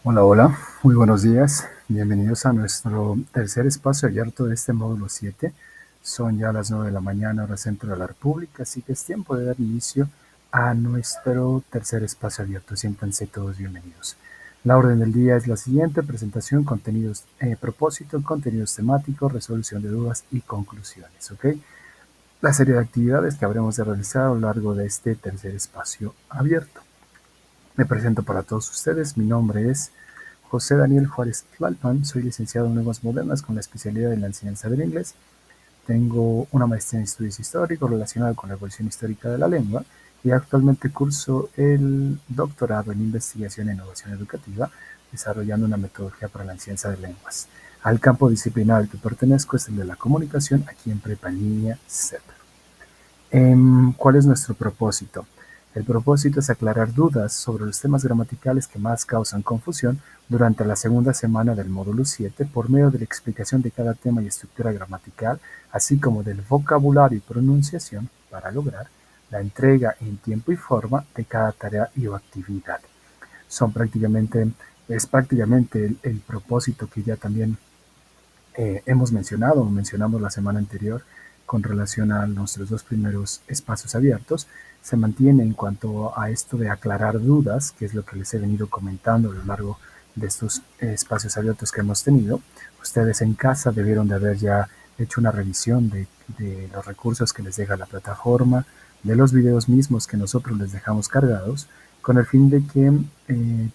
Hola, hola, muy buenos días. Bienvenidos a nuestro tercer espacio abierto de este módulo 7. Son ya las 9 de la mañana, hora centro de la República, así que es tiempo de dar inicio a nuestro tercer espacio abierto. Siéntanse todos bienvenidos. La orden del día es la siguiente: presentación, contenidos, propósito, contenidos temáticos, resolución de dudas y conclusiones. ¿Ok? La serie de actividades que habremos de realizar a lo largo de este tercer espacio abierto. Me presento para todos ustedes. Mi nombre es José Daniel Juárez Tlalpan. Soy licenciado en Lenguas Modernas con la especialidad en la enseñanza del inglés. Tengo una maestría en estudios históricos relacionada con la evolución histórica de la lengua y actualmente curso el doctorado en investigación e innovación educativa, desarrollando una metodología para la enseñanza de lenguas. Al campo disciplinar al que pertenezco es el de la comunicación aquí en Prepa en Línea CEP. ¿Cuál es nuestro propósito? El propósito es aclarar dudas sobre los temas gramaticales que más causan confusión durante la segunda semana del módulo 7 por medio de la explicación de cada tema y estructura gramatical, así como del vocabulario y pronunciación para lograr la entrega en tiempo y forma de cada tarea y o actividad. Es prácticamente el propósito que ya también mencionamos la semana anterior con relación a nuestros dos primeros espacios abiertos. Se mantiene en cuanto a esto de aclarar dudas, que es lo que les he venido comentando a lo largo de estos espacios abiertos que hemos tenido. Ustedes en casa debieron de haber ya hecho una revisión de los recursos que les deja la plataforma, de los videos mismos que nosotros les dejamos cargados, con el fin de que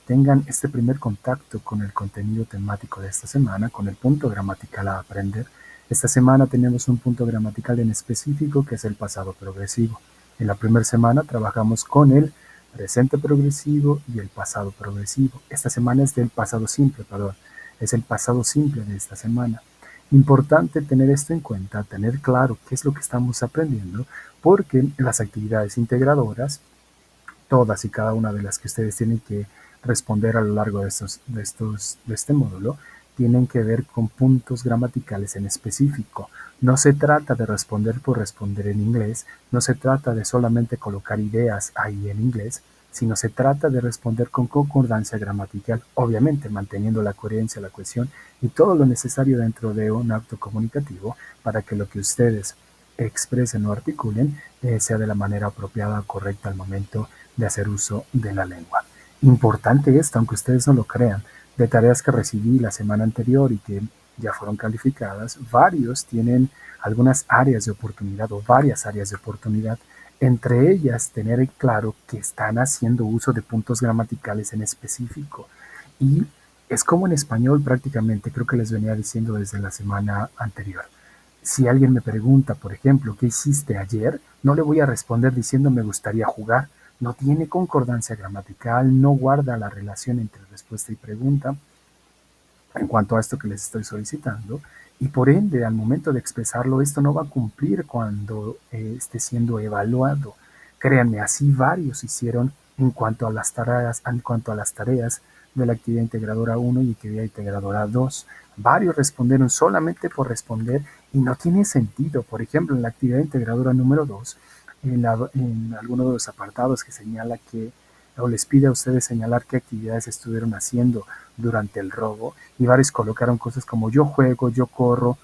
tengan este primer contacto con el contenido temático de esta semana, con el punto gramatical a aprender. Esta semana tenemos un punto gramatical en específico que es el pasado progresivo. En la primera semana trabajamos con el presente progresivo y el pasado progresivo. Esta semana es del pasado simple, perdón. Es el pasado simple de esta semana. Importante tener esto en cuenta, tener claro qué es lo que estamos aprendiendo, porque las actividades integradoras, todas y cada una de las que ustedes tienen que responder a lo largo de este módulo, tienen que ver con puntos gramaticales en específico. No se trata de responder por responder en inglés, no se trata de solamente colocar ideas ahí en inglés, sino se trata de responder con concordancia gramatical, obviamente manteniendo la coherencia, la cohesión y todo lo necesario dentro de un acto comunicativo para que lo que ustedes expresen o articulen sea de la manera apropiada, correcta al momento de hacer uso de la lengua. Importante esto, aunque ustedes no lo crean, de tareas que recibí la semana anterior y que ya fueron calificadas, varios tienen algunas áreas de oportunidad o varias áreas de oportunidad, entre ellas tener en claro que están haciendo uso de puntos gramaticales en específico. Y es como en español prácticamente, creo que les venía diciendo desde la semana anterior. Si alguien me pregunta, por ejemplo, ¿qué hiciste ayer? No le voy a responder diciendo me gustaría jugar. No tiene concordancia gramatical, no guarda la relación entre respuesta y pregunta en cuanto a esto que les estoy solicitando. Y por ende, al momento de expresarlo, esto no va a cumplir cuando esté siendo evaluado. Créanme, así varios hicieron en cuanto a las tareas de la actividad integradora 1 y actividad integradora 2. Varios respondieron solamente por responder y no tiene sentido. Por ejemplo, en la actividad integradora número 2, en alguno de los apartados que señala que o les pide a ustedes señalar qué actividades estuvieron haciendo durante el robo, y varios colocaron cosas como yo juego, yo corro.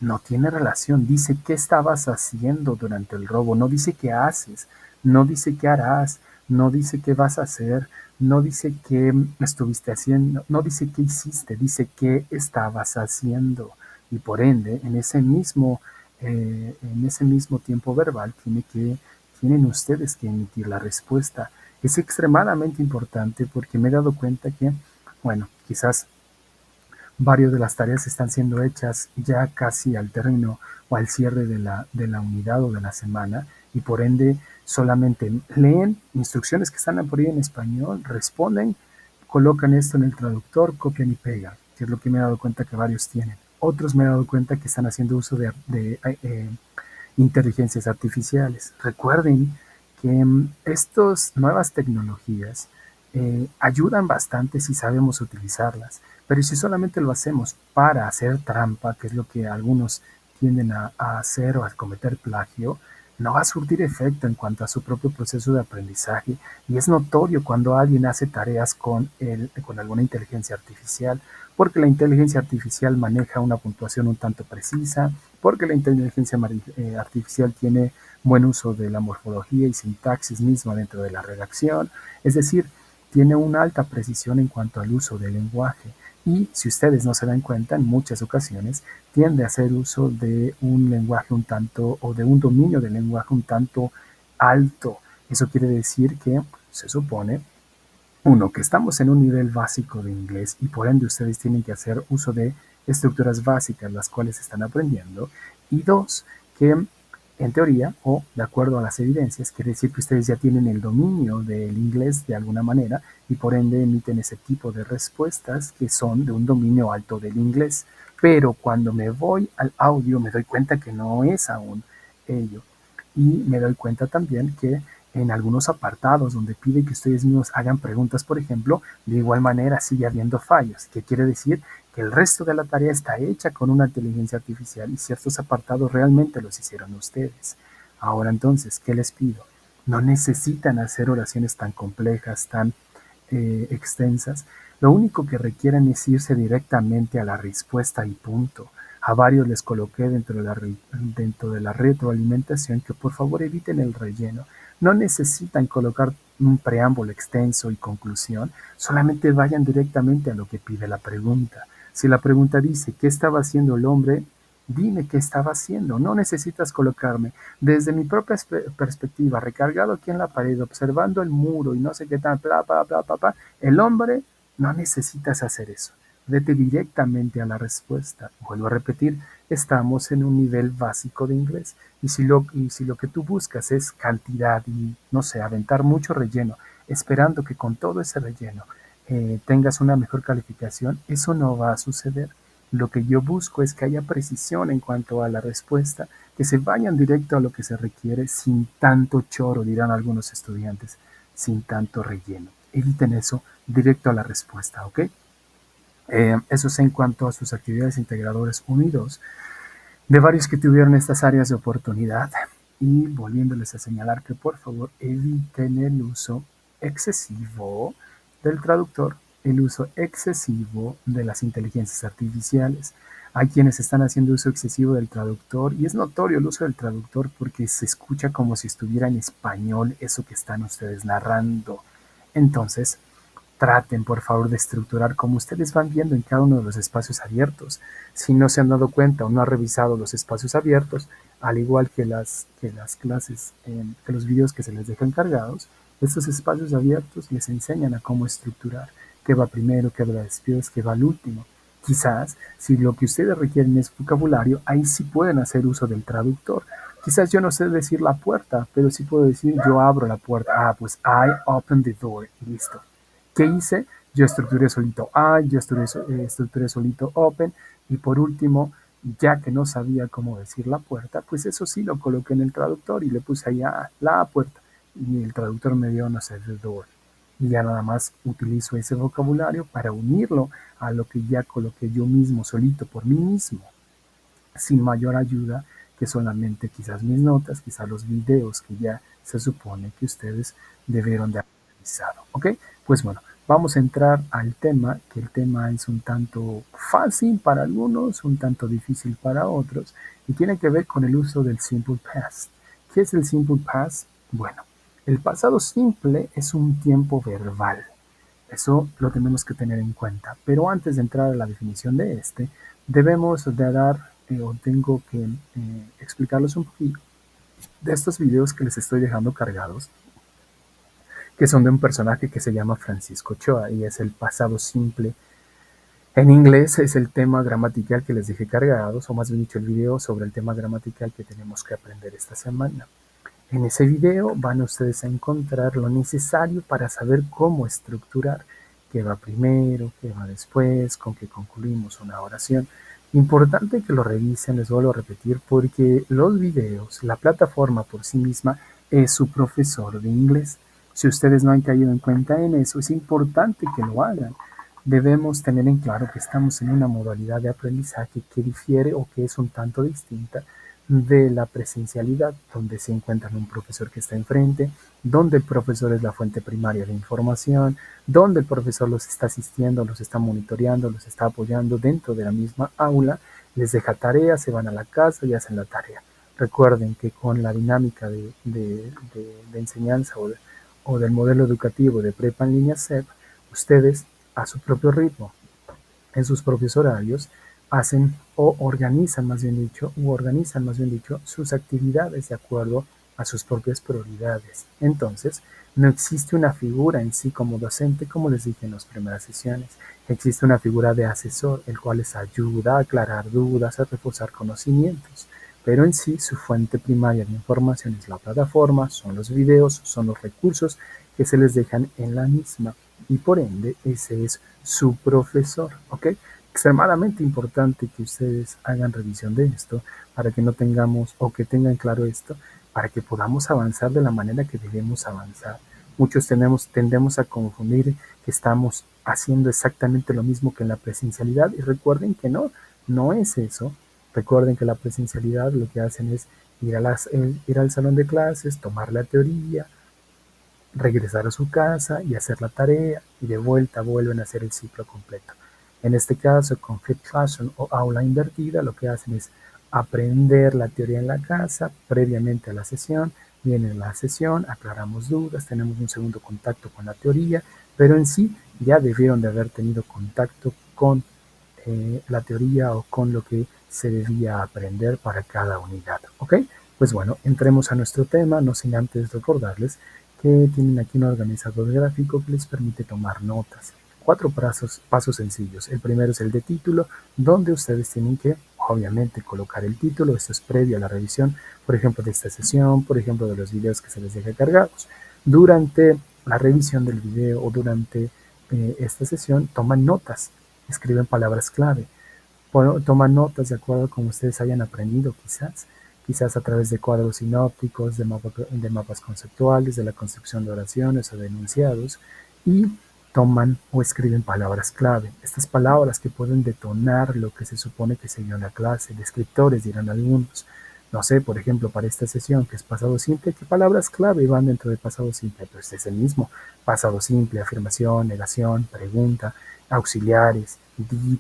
No tiene relación, dice qué estabas haciendo durante el robo, no dice qué haces, no dice qué harás, no dice qué vas a hacer, no dice qué estuviste haciendo, no dice qué hiciste, dice qué estabas haciendo. Y por ende, en ese mismo tiempo verbal tienen ustedes que emitir la respuesta. Es extremadamente importante porque me he dado cuenta que, bueno, quizás varias de las tareas están siendo hechas ya casi al término o al cierre de la unidad o de la semana, y por ende solamente leen instrucciones que están por ahí en español, responden, colocan esto en el traductor, copian y pegan, que es lo que me he dado cuenta que varios tienen. Otros me he dado cuenta que están haciendo uso de inteligencias artificiales. Recuerden que estas nuevas tecnologías ayudan bastante si sabemos utilizarlas, pero si solamente lo hacemos para hacer trampa, que es lo que algunos tienden a hacer o a cometer plagio, no va a surtir efecto en cuanto a su propio proceso de aprendizaje y es notorio cuando alguien hace tareas con alguna inteligencia artificial, porque la inteligencia artificial maneja una puntuación un tanto precisa, porque la inteligencia artificial tiene buen uso de la morfología y sintaxis misma dentro de la redacción, es decir, tiene una alta precisión en cuanto al uso del lenguaje. Y si ustedes no se dan cuenta, en muchas ocasiones tiende a hacer uso de un lenguaje un tanto, o de un dominio del lenguaje un tanto alto. Eso quiere decir que se supone, uno, que estamos en un nivel básico de inglés y por ende ustedes tienen que hacer uso de estructuras básicas, las cuales están aprendiendo. Y dos, que en teoría, o de acuerdo a las evidencias, quiere decir que ustedes ya tienen el dominio del inglés de alguna manera y por ende emiten ese tipo de respuestas que son de un dominio alto del inglés. Pero cuando me voy al audio me doy cuenta que no es aún ello. Y me doy cuenta también que en algunos apartados donde pide que ustedes mismos hagan preguntas, por ejemplo, de igual manera sigue habiendo fallos, que quiere decir que el resto de la tarea está hecha con una inteligencia artificial y ciertos apartados realmente los hicieron ustedes. Ahora entonces, ¿qué les pido? No necesitan hacer oraciones tan complejas, tan extensas. Lo único que requieren es irse directamente a la respuesta y punto. A varios les coloqué dentro de la retroalimentación que por favor eviten el relleno. No necesitan colocar un preámbulo extenso y conclusión, solamente vayan directamente a lo que pide la pregunta. Si la pregunta dice, ¿qué estaba haciendo el hombre? Dime qué estaba haciendo. No necesitas colocarme desde mi propia perspectiva, recargado aquí en la pared, observando el muro y no sé qué tal, bla, bla, bla, bla, bla. El hombre, no necesitas hacer eso. Vete directamente a la respuesta. Vuelvo a repetir, estamos en un nivel básico de inglés. Y si lo que tú buscas es cantidad y, no sé, aventar mucho relleno, esperando que con todo ese relleno tengas una mejor calificación, eso no va a suceder. Lo que yo busco es que haya precisión en cuanto a la respuesta, que se vayan directo a lo que se requiere sin tanto choro, dirán algunos estudiantes, sin tanto relleno. Eviten eso, directo a la respuesta, ¿ok? Eso es en cuanto a sus actividades integradoras 1 y 2, de varios que tuvieron estas áreas de oportunidad. Y volviéndoles a señalar que por favor eviten el uso excesivo del traductor, el uso excesivo de las inteligencias artificiales. Hay quienes están haciendo uso excesivo del traductor y es notorio el uso del traductor porque se escucha como si estuviera en español eso que están ustedes narrando. Entonces, traten por favor de estructurar como ustedes van viendo en cada uno de los espacios abiertos. Si no se han dado cuenta o no han revisado los espacios abiertos, al igual que las clases, que los videos que se les dejan cargados, estos espacios abiertos les enseñan a cómo estructurar, qué va primero, qué va después, qué va al último. Quizás, si lo que ustedes requieren es vocabulario, ahí sí pueden hacer uso del traductor. Quizás yo no sé decir la puerta, pero sí puedo decir yo abro la puerta. Ah, pues I open the door y listo. ¿Qué hice? Yo estructuré solito I, yo estructuré solito open y por último, ya que no sabía cómo decir la puerta, pues eso sí lo coloqué en el traductor y le puse ahí la puerta y el traductor me dio, no sé, the door. Y ya nada más utilizo ese vocabulario para unirlo a lo que ya coloqué yo mismo solito por mí mismo, sin mayor ayuda que solamente quizás mis notas, quizás los videos que ya se supone que ustedes debieron de haber realizado. ¿Ok? Pues bueno, vamos a entrar al tema, que el tema es un tanto fácil para algunos, un tanto difícil para otros, y tiene que ver con el uso del simple past. ¿Qué es el simple past? Bueno, el pasado simple es un tiempo verbal. Eso lo tenemos que tener en cuenta. Pero antes de entrar a la definición de este, debemos de dar o tengo que explicarles un poquito de estos videos que les estoy dejando cargados, que son de un personaje que se llama Francisco Ochoa y es el pasado simple. En inglés es el tema gramatical que les dejé cargados, o más bien dicho el video sobre el tema gramatical que tenemos que aprender esta semana. En ese video van ustedes a encontrar lo necesario para saber cómo estructurar, qué va primero, qué va después, con qué concluimos una oración. Importante que lo revisen, les vuelvo a repetir, porque los videos, la plataforma por sí misma es su profesor de inglés. Si ustedes no han caído en cuenta en eso, es importante que lo hagan. Debemos tener en claro que estamos en una modalidad de aprendizaje que difiere o que es un tanto distinta de la presencialidad, donde se encuentran un profesor que está enfrente, donde el profesor es la fuente primaria de información, donde el profesor los está asistiendo, los está monitoreando, los está apoyando dentro de la misma aula, les deja tareas, se van a la casa y hacen la tarea. Recuerden que con la dinámica de enseñanza o del modelo educativo de prepa en línea SEP, ustedes a su propio ritmo, en sus propios horarios, hacen o organizan más bien dicho, sus actividades de acuerdo a sus propias prioridades. Entonces, no existe una figura en sí como docente, como les dije en las primeras sesiones. Existe una figura de asesor, el cual les ayuda a aclarar dudas, a reforzar conocimientos. Pero en sí, su fuente primaria de información es la plataforma, son los videos, son los recursos que se les dejan en la misma. Y por ende, ese es su profesor, ¿ok? Extremadamente importante que ustedes hagan revisión de esto para que no tengamos o que tengan claro esto, para que podamos avanzar de la manera que debemos avanzar. Muchos tendemos a confundir que estamos haciendo exactamente lo mismo que en la presencialidad y recuerden que no, no es eso. Recuerden que la presencialidad lo que hacen es ir al salón de clases, tomar la teoría, regresar a su casa y hacer la tarea y de vuelta vuelven a hacer el ciclo completo. En este caso, con Flipped Classroom o aula invertida, lo que hacen es aprender la teoría en la casa previamente a la sesión, viene la sesión, aclaramos dudas, tenemos un segundo contacto con la teoría, pero en sí ya debieron de haber tenido contacto con la teoría o con lo que se debía aprender para cada unidad. ¿Ok? Pues bueno, entremos a nuestro tema, no sin antes recordarles que tienen aquí un organizador gráfico que les permite tomar notas. 4 pasos sencillos. El primero es el de título, donde ustedes tienen que, obviamente, colocar el título. Esto es previo a la revisión, por ejemplo, de esta sesión, por ejemplo, de los videos que se les deja cargados. Durante la revisión del video o durante esta sesión, toman notas, escriben palabras clave, toman notas de acuerdo con ustedes hayan aprendido quizás a través de cuadros sinópticos, de mapas conceptuales, de la construcción de oraciones o de enunciados, y toman o escriben palabras clave. Estas palabras que pueden detonar lo que se supone que se vio en la clase, descriptores dirán algunos. No sé, por ejemplo, para esta sesión que es pasado simple, ¿qué palabras clave van dentro de pasado simple? Pues es el mismo. Pasado simple, afirmación, negación, pregunta, auxiliares, did.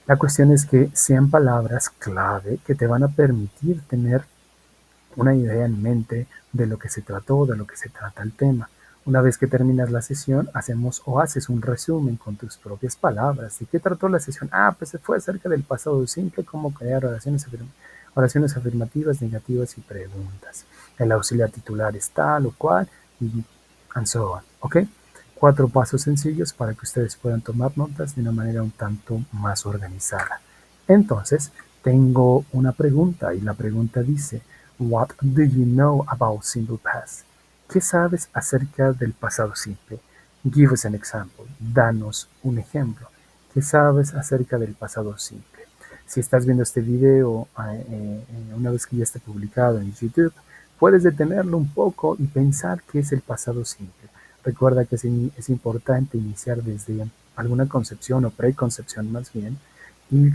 La cuestión es que sean palabras clave que te van a permitir tener una idea en mente de lo que se trató, de lo que se trata el tema. Una vez que terminas la sesión, hacemos o haces un resumen con tus propias palabras. ¿De qué trató la sesión? Pues se fue acerca del pasado simple, cómo crear oraciones afirmativas, negativas y preguntas. El auxiliar titular es tal o cual y and so on. ¿Ok? 4 pasos sencillos para que ustedes puedan tomar notas de una manera un tanto más organizada. Entonces, tengo una pregunta y la pregunta dice, What do you know about simple past? ¿Qué sabes acerca del pasado simple? Give us an example. Danos un ejemplo. ¿Qué sabes acerca del pasado simple? Si estás viendo este video una vez que ya esté publicado en YouTube, puedes detenerlo un poco y pensar qué es el pasado simple. Recuerda que es importante iniciar desde alguna concepción o preconcepción más bien y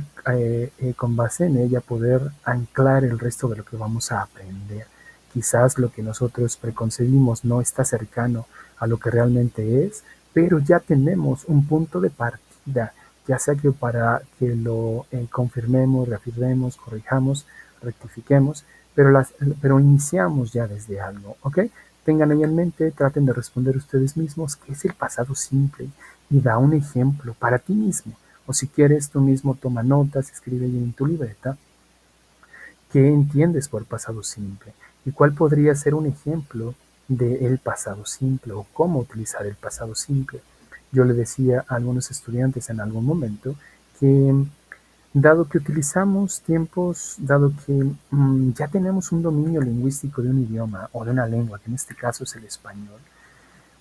con base en ella poder anclar el resto de lo que vamos a aprender. Quizás lo que nosotros preconcebimos no está cercano a lo que realmente es, pero ya tenemos un punto de partida, ya sea que para que lo confirmemos, reafirmemos, corrijamos, rectifiquemos, pero iniciamos ya desde algo, ¿ok? Tengan ahí en mente, traten de responder ustedes mismos qué es el pasado simple y da un ejemplo para ti mismo. O si quieres, tú mismo toma notas, escribe ahí en tu libreta qué entiendes por pasado simple y cuál podría ser un ejemplo del pasado simple o cómo utilizar el pasado simple. Yo le decía a algunos estudiantes en algún momento que dado que utilizamos tiempos, dado que ya tenemos un dominio lingüístico de un idioma o de una lengua, que en este caso es el español,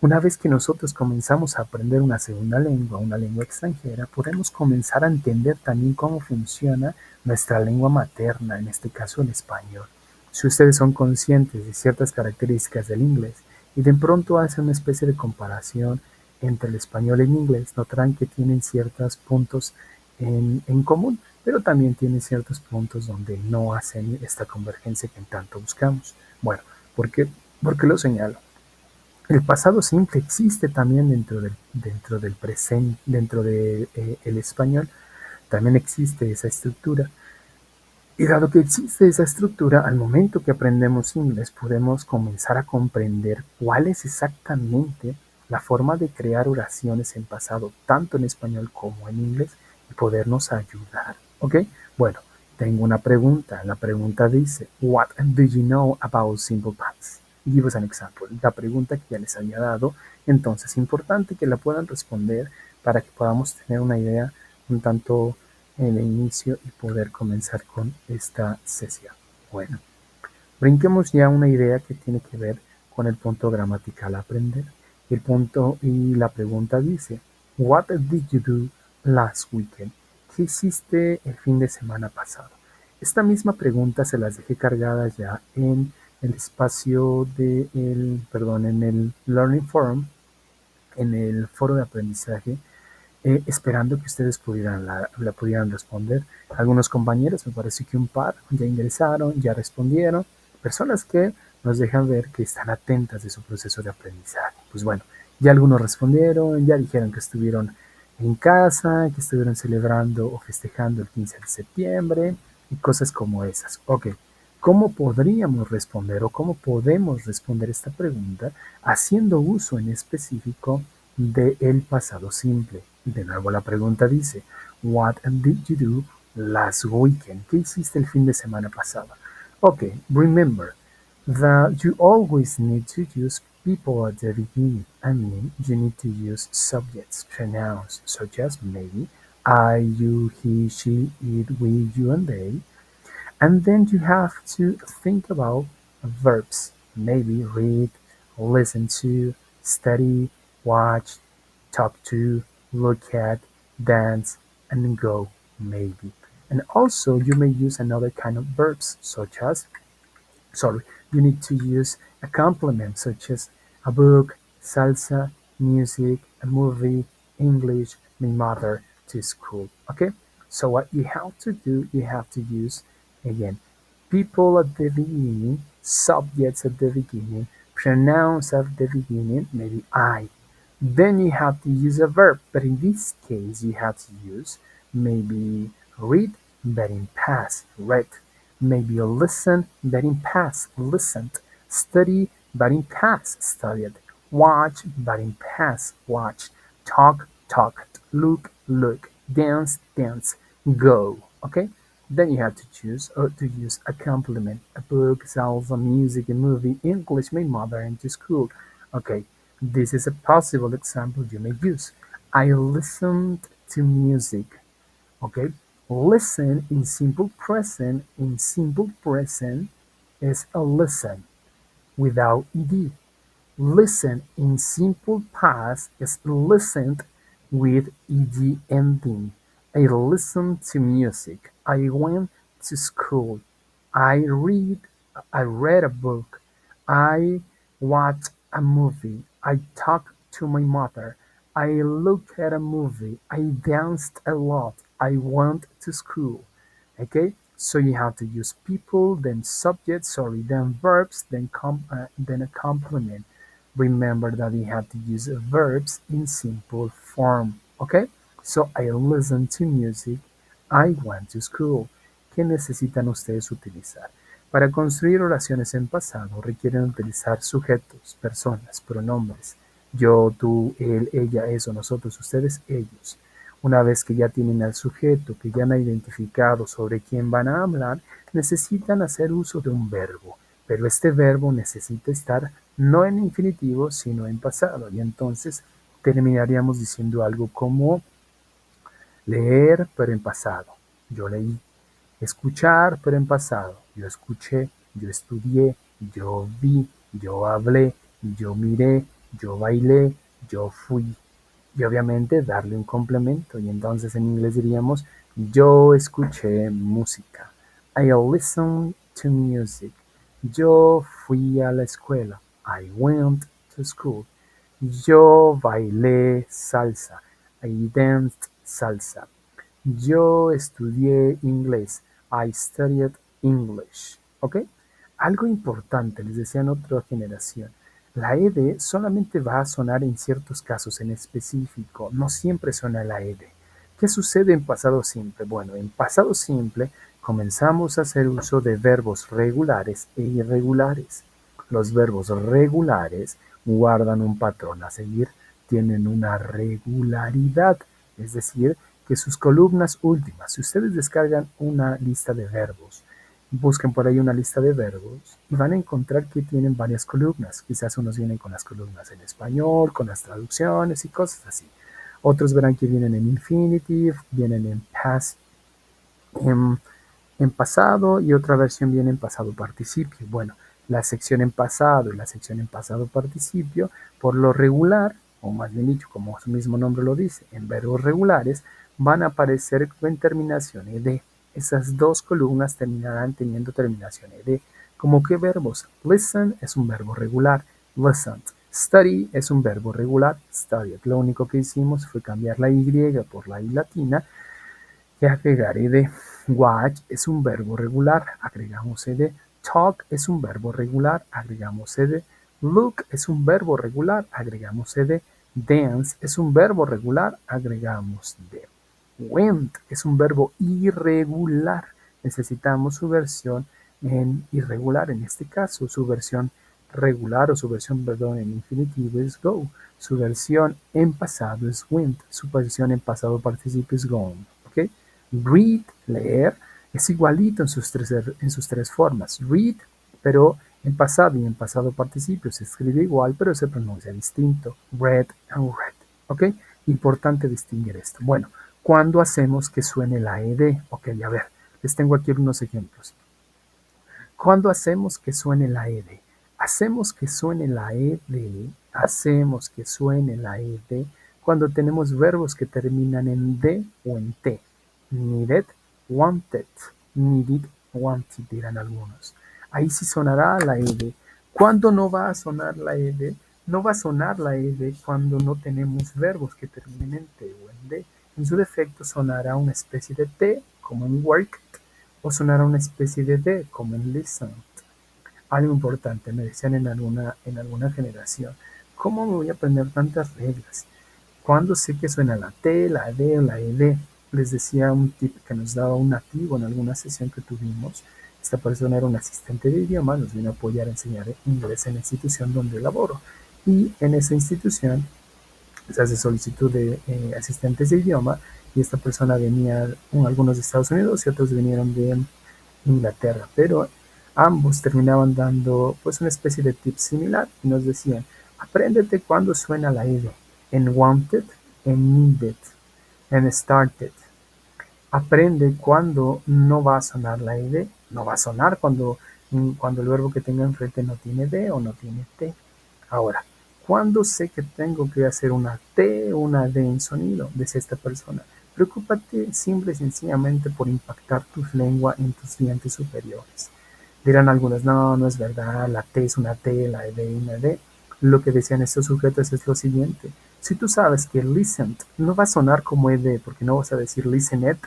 una vez que nosotros comenzamos a aprender una segunda lengua, una lengua extranjera, podemos comenzar a entender también cómo funciona nuestra lengua materna, en este caso el español. Si ustedes son conscientes de ciertas características del inglés y de pronto hacen una especie de comparación entre el español y el inglés, notarán que tienen ciertos puntos en común. pero también tiene ciertos puntos donde no hacen esta convergencia que en tanto buscamos. Bueno, ¿por qué? Porque lo señalo. El pasado simple existe también dentro del presente, dentro del el español, también existe esa estructura. Y dado que existe esa estructura, al momento que aprendemos inglés podemos comenzar a comprender cuál es exactamente la forma de crear oraciones en pasado, tanto en español como en inglés, y podernos ayudar. ¿Ok? Bueno, tengo una pregunta. La pregunta dice, What do you know about simple past? Give us an example. La pregunta que ya les había dado, entonces es importante que la puedan responder para que podamos tener una idea un tanto en el inicio y poder comenzar con esta sesión. Bueno, brinquemos ya a una idea que tiene que ver con el punto gramatical a aprender. El punto y la pregunta dice, What did you do last weekend? ¿Qué hiciste el fin de semana pasado? Esta misma pregunta se las dejé cargadas ya en el espacio perdón, en el Learning Forum, en el foro de aprendizaje, esperando que ustedes la pudieran responder. Algunos compañeros, me parece que un par, ya ingresaron, ya respondieron. Personas que nos dejan ver que están atentas de su proceso de aprendizaje. Pues bueno, ya algunos respondieron, ya dijeron que estuvieron en casa, que estuvieron celebrando o festejando el 15 de septiembre y cosas como esas. Ok, ¿cómo podríamos responder o cómo podemos responder esta pregunta haciendo uso en específico del pasado simple? De nuevo la pregunta dice, What did you do last weekend? ¿Qué hiciste el fin de semana pasado? Okay, remember that you always need to use people at the beginning. I mean, you need to use subjects, pronouns, such as maybe I, you, he, she, it, we, you, and they. And then you have to think about verbs. Maybe read, listen to, study, watch, talk to, look at, dance, and go, maybe. And also you may use another kind of verbs such as, sorry, you need to use a complement such as a book, salsa, music, a movie, English, my mother, to school. Okay? So what you have to do, you have to use again people at the beginning, subjects at the beginning, pronouns at the beginning, maybe I. Then you have to use a verb, but in this case you have to use maybe read, but in past, read. Maybe listen, but in past, listened. Study, but in past, studied. Watch, but in past, watched. Talk, talked. Look, look. Dance, dance. Go. Okay? Then you have to choose or to use a complement, a book, salsa, music, a movie, English, my mother, and to school. Okay, this is a possible example you may use. I listened to music. Okay, listen in simple present is a listen without ed. Listen in simple past is listened with ed ending. I listened to music. I went to school. I read I read a book. I watched a movie. I talked to my mother. I looked at a movie. I danced a lot. I went to school. Okay? So you have to use people, then subject, sorry, then verbs, then a complement. Remember that you have to use verbs in simple form. Okay? So I listened to music. I went to school. ¿Qué necesitan ustedes utilizar? Para construir oraciones en pasado requieren utilizar sujetos, personas, pronombres. Yo, tú, él, ella, eso, nosotros, ustedes, ellos. Una vez que ya tienen al sujeto, que ya han identificado sobre quién van a hablar, necesitan hacer uso de un verbo, pero este verbo necesita estar no en infinitivo, sino en pasado, y entonces terminaríamos diciendo algo como leer, pero en pasado. Yo leí. Escuchar, pero en pasado. Yo escuché, yo estudié, yo vi, yo hablé, yo miré, yo bailé, yo fui. Y obviamente darle un complemento. Y entonces en inglés diríamos, yo escuché música. I listened to music. Yo fui a la escuela. I went to school. Yo bailé salsa. I danced salsa. Yo estudié inglés. I studied English. ¿Ok? Algo importante, les decía en otra generación. La ed solamente va a sonar en ciertos casos en específico. No siempre suena la ed. ¿Qué sucede en pasado simple? Bueno, en pasado simple comenzamos a hacer uso de verbos regulares e irregulares. Los verbos regulares guardan un patrón a seguir, tienen una regularidad, es decir, que sus columnas últimas, si ustedes descargan una lista de verbos, busquen por ahí una lista de verbos y van a encontrar que tienen varias columnas. Quizás unos vienen con las columnas en español, con las traducciones y cosas así. Otros verán que vienen en infinitive, vienen en past, en, en pasado y otra versión viene en pasado participio. Bueno, la sección en pasado y la sección en pasado participio, por lo regular, o más bien dicho, como su mismo nombre lo dice, en verbos regulares, van a aparecer en terminación ed. Esas dos columnas terminarán teniendo terminación ed. ¿Como qué verbos? Listen es un verbo regular, listened. Study es un verbo regular, studied. Lo único que hicimos fue cambiar la Y por la I latina y agregar ed. Watch es un verbo regular, agregamos ed. Talk es un verbo regular, agregamos ed. Look es un verbo regular, agregamos ed. Dance es un verbo regular, agregamos d. Went es un verbo irregular. Necesitamos su versión en irregular, en este caso, su versión regular o su versión, perdón, en infinitivo es go. Su versión en pasado es went. Su versión en pasado participio es gone. ¿Ok? Read, leer, es igualito en sus tres formas. Read, pero en pasado y en pasado participio se escribe igual, pero se pronuncia distinto. Read and read. ¿Ok? Importante distinguir esto. Bueno, ¿cuándo hacemos que suene la ed? Ok, a ver, les tengo aquí unos ejemplos. ¿Cuándo hacemos que suene la ed? Hacemos que suene la ed, hacemos que suene la ed cuando tenemos verbos que terminan en d o en t. Needed, wanted, needed, wanted, dirán algunos. Ahí sí sonará la ed. ¿Cuándo no va a sonar la ed? No va a sonar la ed cuando no tenemos verbos que terminen en t o en d. En su defecto sonará una especie de t, como en worked, o sonará una especie de d, como en listened. Algo importante, me decían en alguna generación, ¿cómo me voy a aprender tantas reglas? ¿Cuándo sé que suena la T, la D o la ED? Les decía un tip que nos daba un nativo en alguna sesión que tuvimos. Esta persona era un asistente de idioma, nos vino a apoyar a enseñar inglés en la institución donde laboro. Y en esa institución se hace solicitud de asistentes de idioma y esta persona venía, algunos de Estados Unidos y otros vinieron de Inglaterra, pero ambos terminaban dando pues una especie de tip similar y nos decían, apréndete cuando suena la ed, en wanted, en needed, en started. Aprende cuando no va a sonar la ed, no va a sonar cuando el verbo que tenga enfrente no tiene d o no tiene t. Ahora, ¿cuándo sé que tengo que hacer una T o una D en sonido? Dice esta persona. Preocúpate simple y sencillamente por impactar tu lengua en tus dientes superiores. Dirán algunos, no, no es verdad, la T es una T, la D una D. Lo que decían estos sujetos es lo siguiente. Si tú sabes que listened no va a sonar como ed porque no vas a decir listened,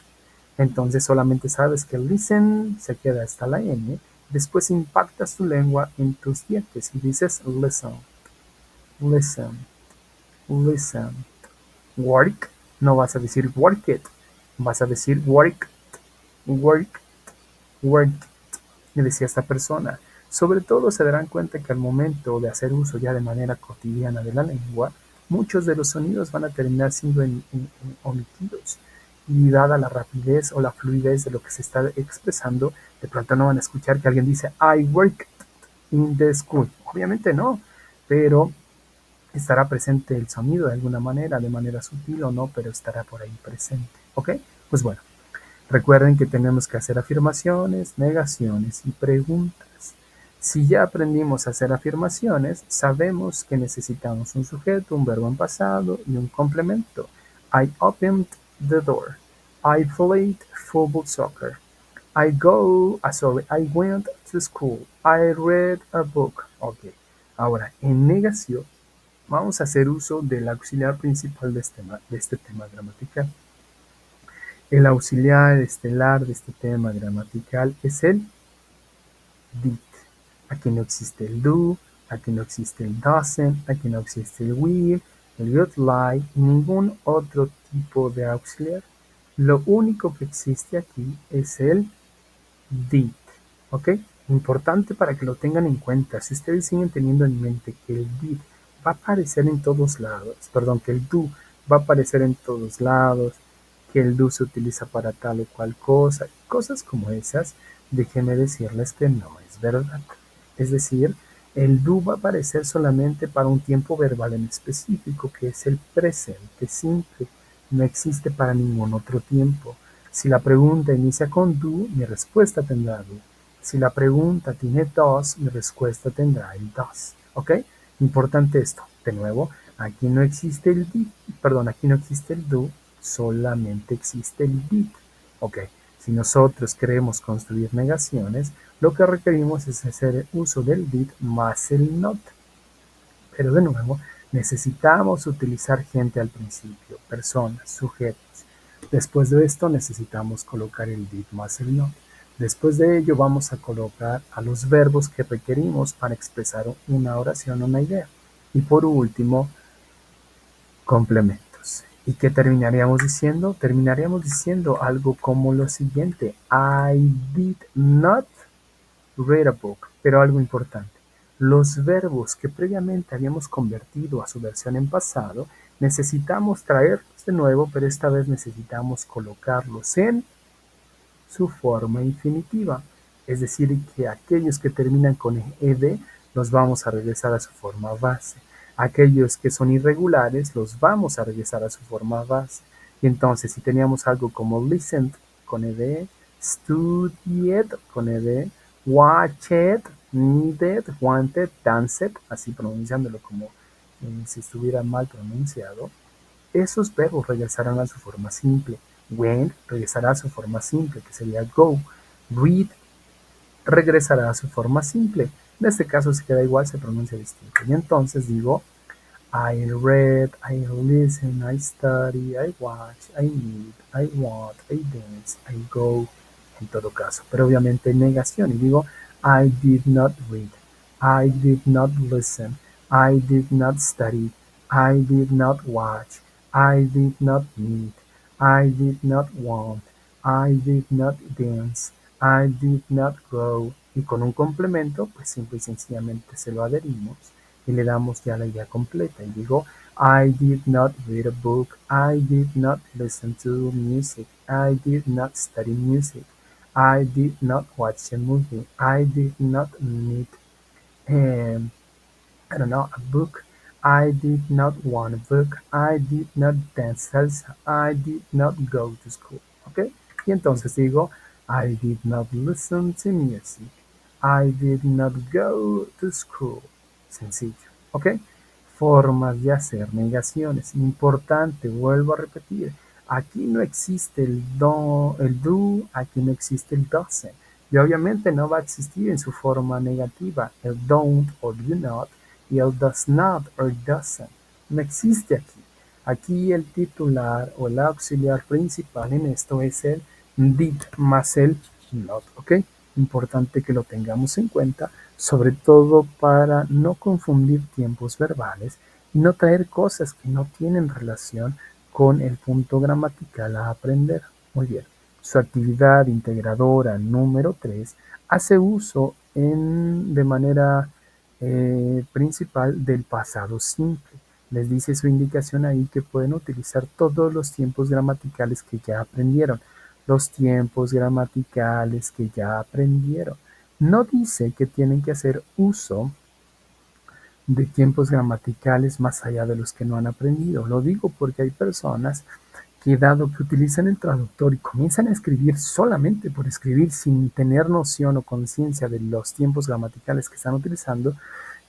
entonces solamente sabes que listen se queda hasta la N, después impactas tu lengua en tus dientes y dices listen. Listen, listen. Work, no vas a decir work it, vas a decir work, work, work. Y decía esta persona. Sobre todo se darán cuenta que al momento de hacer uso ya de manera cotidiana de la lengua, muchos de los sonidos van a terminar siendo omitidos. Y dada la rapidez o la fluidez de lo que se está expresando, de pronto no van a escuchar que alguien dice I work in the school. Obviamente no, pero estará presente el sonido de manera sutil o no, pero estará por ahí presente. ¿Ok? Pues bueno, recuerden que tenemos que hacer afirmaciones, negaciones y preguntas. Si ya aprendimos a hacer afirmaciones, sabemos que necesitamos un sujeto, un verbo en pasado y un complemento. I opened the door. I played football soccer. I went to school. I read a book. Ok. Ahora, en negación, vamos a hacer uso del auxiliar principal de este tema gramatical. El auxiliar estelar de este tema gramatical es el did. Aquí no existe el do, aquí no existe el doesn't, aquí no existe el will, el would like y ningún otro tipo de auxiliar. Lo único que existe aquí es el did, ¿ok? Importante para que lo tengan en cuenta. Si ustedes siguen teniendo en mente que el did va a aparecer en todos lados, perdón, que el do va a aparecer en todos lados, que el do se utiliza para tal o cual cosa, cosas como esas, déjenme decirles que no es verdad. Es decir, el do va a aparecer solamente para un tiempo verbal en específico, que es el presente simple. No existe para ningún otro tiempo. Si la pregunta inicia con do, mi respuesta tendrá do. Si la pregunta tiene does, mi respuesta tendrá el does. ¿Ok? Importante esto. De nuevo, aquí no existe el did, perdón, aquí no existe el do, solamente existe el did. ¿Ok? Si nosotros queremos construir negaciones, lo que requerimos es hacer uso del did más el not. Pero de nuevo, necesitamos utilizar gente al principio, personas, sujetos. Después de esto necesitamos colocar el did más el not. Después de ello vamos a colocar a los verbos que requerimos para expresar una oración o una idea. Y por último, complementos. ¿Y qué terminaríamos diciendo? Terminaríamos diciendo algo como lo siguiente. I did not read a book, pero algo importante. Los verbos que previamente habíamos convertido a su versión en pasado, necesitamos traerlos de nuevo, pero esta vez necesitamos colocarlos en su forma infinitiva. Es decir, que aquellos que terminan con ed los vamos a regresar a su forma base. Aquellos que son irregulares los vamos a regresar a su forma base. Y entonces, si teníamos algo como listened con ed, studied con ed, watched, needed, wanted, danced, así pronunciándolo como si estuviera mal pronunciado, esos verbos regresarán a su forma simple. Went regresará a su forma simple, que sería go. Read regresará a su forma simple. En este caso se queda igual, se pronuncia distinto. Y entonces digo, I read, I listen, I study, I watch, I need, I want, I dance, I go, en todo caso. Pero obviamente en negación. Y digo, I did not read, I did not listen, I did not study, I did not watch, I did not need, I did not want, I did not dance, I did not go. Y con un complemento, pues simple y sencillamente se lo adherimos y le damos ya la idea completa. Y digo, I did not read a book, I did not listen to music, I did not study music, I did not watch a movie, I did not need, um, I don't know, a book, I did not want a book, I did not dance salsa, I did not go to school. ¿Ok? Y entonces digo, I did not listen to music, I did not go to school. Sencillo. ¿Ok? Formas de hacer negaciones. Importante, vuelvo a repetir. Aquí no existe el do, aquí no existe el doesn't. Y obviamente no va a existir en su forma negativa el don't o do not y el does not o doesn't. No existe aquí. Aquí el titular o el auxiliar principal en esto es el did más el not. ¿Ok? Importante que lo tengamos en cuenta, sobre todo para no confundir tiempos verbales y no traer cosas que no tienen relación con el punto gramatical a aprender. Muy bien. Su actividad integradora número 3 hace uso de manera principal del pasado simple. Les dice su indicación ahí que pueden utilizar todos los tiempos gramaticales que ya aprendieron. Los tiempos gramaticales que ya aprendieron. No dice que tienen que hacer uso de tiempos gramaticales más allá de los que no han aprendido. Lo digo porque hay personas que dado que utilizan el traductor y comienzan a escribir solamente por escribir sin tener noción o conciencia de los tiempos gramaticales que están utilizando,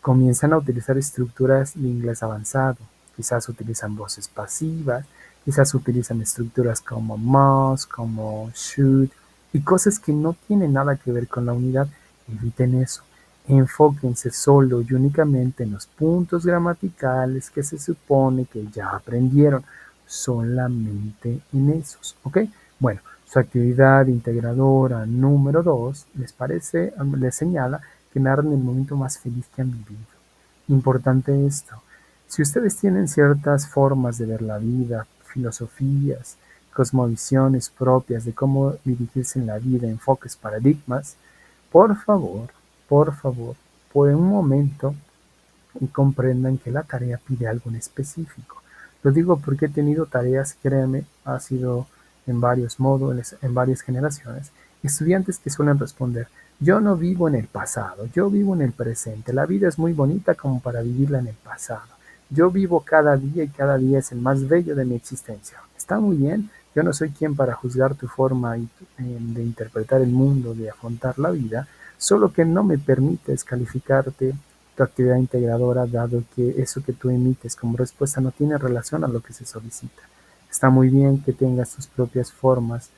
comienzan a utilizar estructuras de inglés avanzado. Quizás utilizan voces pasivas, quizás utilizan estructuras como must, como should, y cosas que no tienen nada que ver con la unidad. Eviten eso. Enfóquense solo y únicamente en los puntos gramaticales que se supone que ya aprendieron. Solamente en esos, ¿ok? Bueno, su actividad integradora número 2 les señala que narran el momento más feliz que han vivido. Importante esto. Si ustedes tienen ciertas formas de ver la vida, filosofías, cosmovisiones propias de cómo dirigirse en la vida, enfoques, paradigmas, por favor, por favor, por un momento y comprendan que la tarea pide algo en específico. Lo digo porque he tenido tareas, créanme, ha sido en varios módulos, en varias generaciones, estudiantes que suelen responder, yo no vivo en el pasado, yo vivo en el presente, la vida es muy bonita como para vivirla en el pasado. Yo vivo cada día y cada día es el más bello de mi existencia. Está muy bien, yo no soy quien para juzgar tu forma de interpretar el mundo, de afrontar la vida, solo que no me permites calificarte tu actividad integradora, dado que eso que tú emites como respuesta no tiene relación a lo que se solicita. Está muy bien que tengas tus propias formas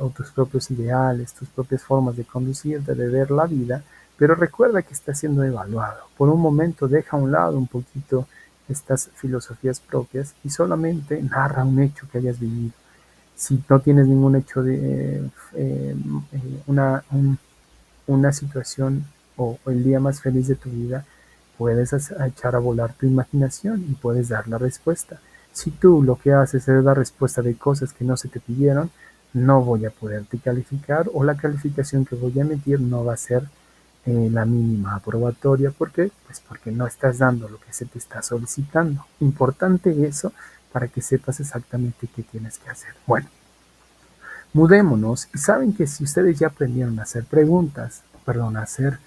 o tus propios ideales, tus propias formas de conducirte, de ver la vida, pero recuerda que estás siendo evaluado. Por un momento deja a un lado un poquito estas filosofías propias y solamente narra un hecho que hayas vivido. Si no tienes ningún hecho de una situación o el día más feliz de tu vida, puedes echar a volar tu imaginación y puedes dar la respuesta. Si tú lo que haces es dar respuesta de cosas que no se te pidieron, no voy a poderte calificar o la calificación que voy a emitir no va a ser la mínima aprobatoria. ¿Por qué? Pues porque no estás dando lo que se te está solicitando. Importante eso para que sepas exactamente qué tienes que hacer. Bueno, mudémonos y saben que si ustedes ya aprendieron a hacer preguntas, perdón, a hacer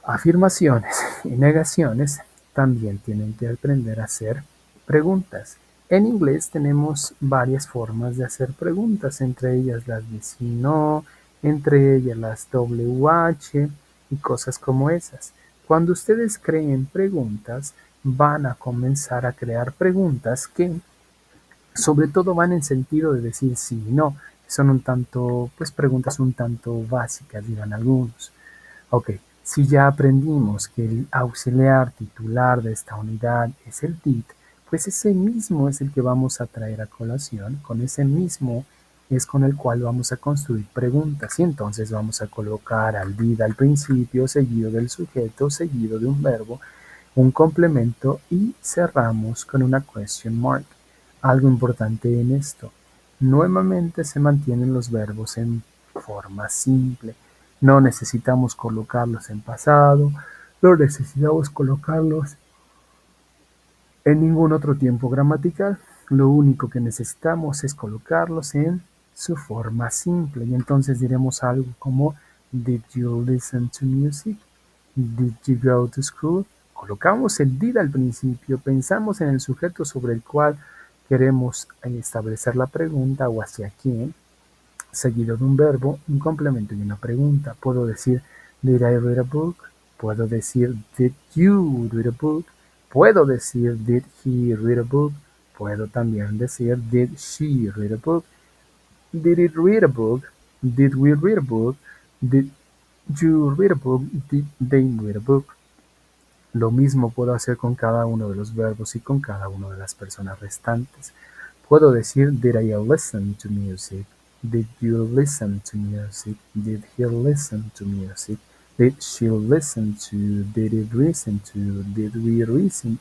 afirmaciones y negaciones, también tienen que aprender a hacer preguntas. En inglés tenemos varias formas de hacer preguntas, entre ellas las de sí, no, entre ellas las WH y cosas como esas. Cuando ustedes creen preguntas, van a comenzar a crear preguntas que sobre todo van en sentido de decir sí y no. Son un tanto, pues preguntas un tanto básicas, dirán algunos. Ok, si ya aprendimos que el auxiliar titular de esta unidad es el did, pues ese mismo es el que vamos a traer a colación, con ese mismo es con el cual vamos a construir preguntas y entonces vamos a colocar al did al principio, seguido del sujeto, seguido de un verbo, un complemento y cerramos con una question mark. Algo importante en esto, nuevamente se mantienen los verbos en forma simple. No necesitamos colocarlos en pasado, no necesitamos colocarlos en ningún otro tiempo gramatical. Lo único que necesitamos es colocarlos en su forma simple. Y entonces diremos algo como, Did you listen to music? Did you go to school? Colocamos el did al principio, pensamos en el sujeto sobre el cual queremos establecer la pregunta o hacia quién, seguido de un verbo, un complemento y una pregunta. Puedo decir, did I read a book? Puedo decir, did you read a book? Puedo decir, did he read a book? Puedo también decir, did she read a book? Did it read a book? Did we read a book? Did you read a book? Did they read a book? Lo mismo puedo hacer con cada uno de los verbos y con cada una de las personas restantes. Puedo decir, did I listen to music? Did you listen to music? Did he listen to music? Did she listen to? Did it listen to? Did we listen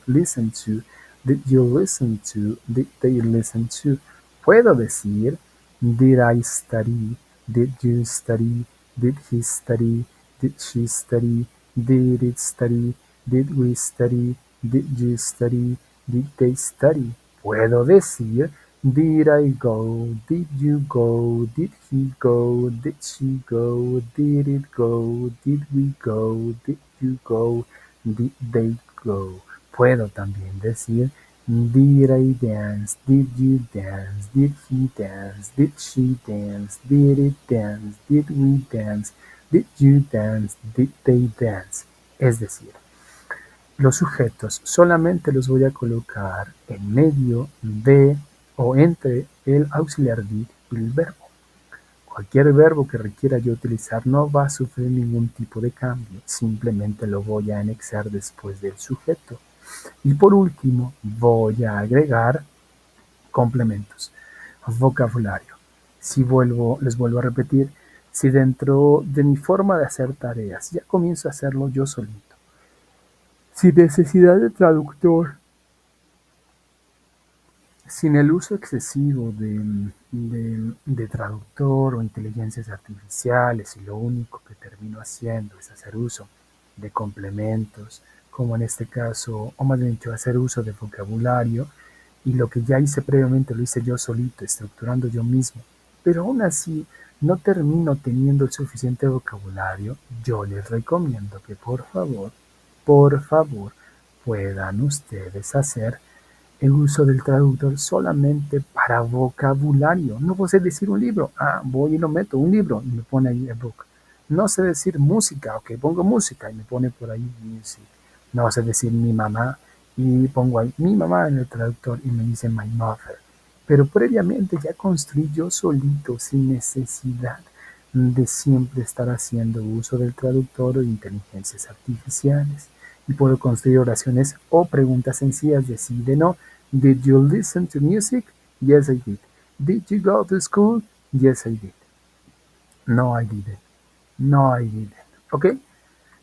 to? Did you listen to? Did they listen to? Puedo decir, did I study? Did you study? Did he study? Did she study? Did it study? Did we study? Did you study? Did they study? Puedo decir, did I go? Did you go? Did he go? Did she go? Did it go? Did we go? Did you go? Did they go? Puedo también decir, did I dance? Did you dance? Did he dance? Did she dance? Did it dance? Did we dance? Did you dance? Did they dance? Es decir, los sujetos solamente los voy a colocar en medio de o entre el auxiliar did y el verbo. Cualquier verbo que requiera yo utilizar no va a sufrir ningún tipo de cambio, simplemente lo voy a anexar después del sujeto. Y por último, voy a agregar complementos. vocabulario. Les vuelvo a repetir, si dentro de mi forma de hacer tareas ya comienzo a hacerlo yo solito, sin necesidad de traductor, sin el uso excesivo de traductor o inteligencias artificiales, y lo único que termino haciendo es hacer uso de complementos, como en este caso, o más bien dicho, hacer uso de vocabulario, y lo que ya hice previamente lo hice yo solito, estructurando yo mismo, pero aún así no termino teniendo el suficiente vocabulario. Yo les recomiendo que por favor, puedan ustedes hacer el uso del traductor solamente para vocabulario. No sé decir un libro. Voy y lo meto, un libro, y me pone ahí el book. No sé decir música, ok, pongo música y me pone por ahí music. No sé decir mi mamá y pongo ahí mi mamá en el traductor y me dice my mother. Pero previamente ya construí yo solito, sin necesidad de siempre estar haciendo uso del traductor o de inteligencias artificiales. Y puedo construir oraciones o preguntas sencillas de sí y de no. Did you listen to music? Yes, I did. Did you go to school? Yes, I did. No, I didn't. No, I didn't. ¿Ok?